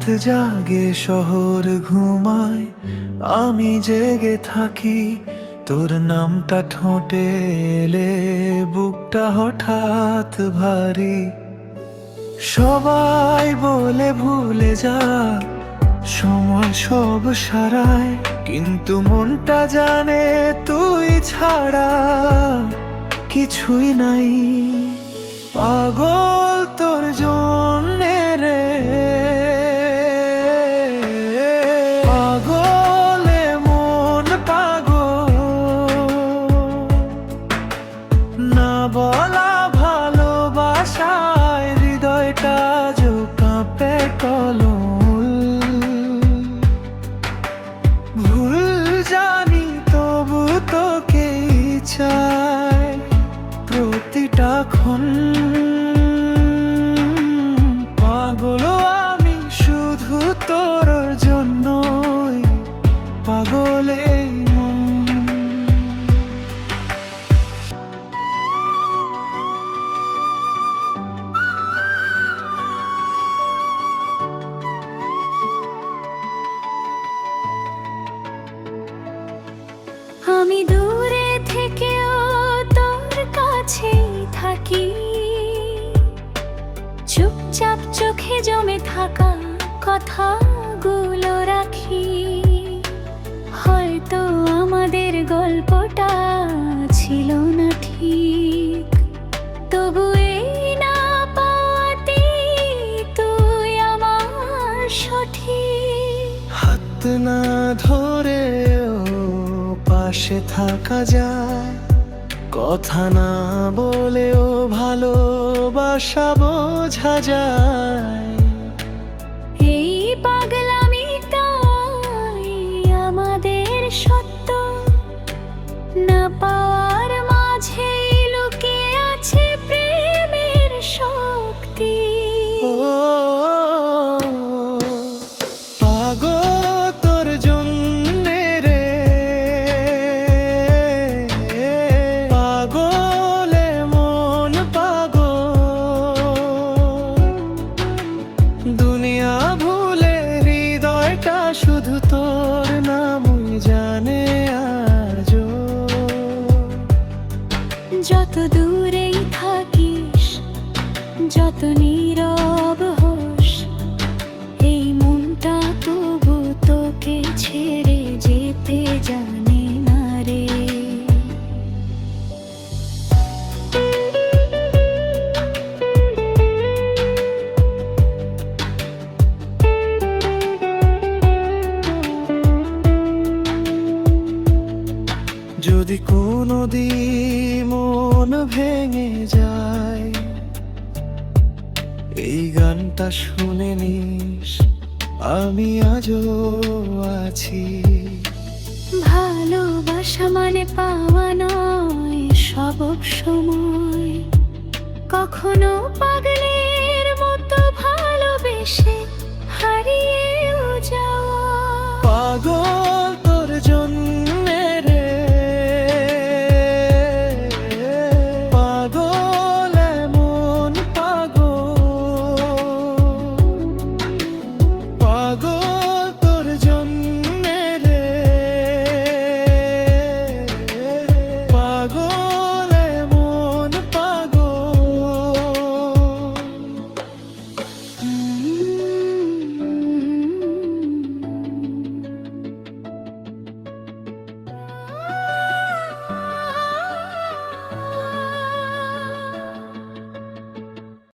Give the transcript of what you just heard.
রাত জাগে শহর ঘুমায়, আমি জেগে থাকি। তোর নামটা ঠোঁটে এলে বুকটা হঠাৎ ভারী। সবাই বলে ভুলে যা, সময় সব সারায়, কিন্তু মনটা জানে তুই ছাড়া কিছুই নাই। পাগল তোর জন্যে রে, পাগলে মন পাগল। না বলা ভালোবাসায় হৃদয়টা যে কাঁপে কলম। ভুল জানি তবু তোকেই চাই প্রতিটা ক্ষণ। পাগল আমি শুধু তোর জন্যই, পাগলে আমি দূরে থেকেও তোর কাছেই থাকি, চুপচাপ চোখে জমে থাকা কথাগুলো রাখি। হয়তো আমাদের গল্পটা ছিল না ঠিক, তবু এই না পাওয়াতে তুই আমার সঠিক। হাত না ধরেও পাশে থাকা যায়, কথা না বলেও ভালোবাসা বোঝা যায়। এই পাগলামিটাই আমাদের সত্য, না পাওয়ার মাঝে লুকিয়ে আছে প্রেমের শক্তি। ও পাগল তোর জন্যে রে, পাগলে মন পাগল। দুনিয়া ভুলে হৃদয়টা শুধু তোর নামই জানে আজও। যত দূরেই থাকিস, যত নীরব হোস, এই মনটা তবু তোকে ছেড়ে যেতে জানে না রে। যদি কোনোদিন মন ভেঙে যায়, এই গানটা শুনে নিস, আমি আজও আছি। ভালোবাসা মানে পাওয়া নয় সব সময়, কখনো পাগলের মতো ভালোবেসে হারিয়েও যাওয়া। পাগল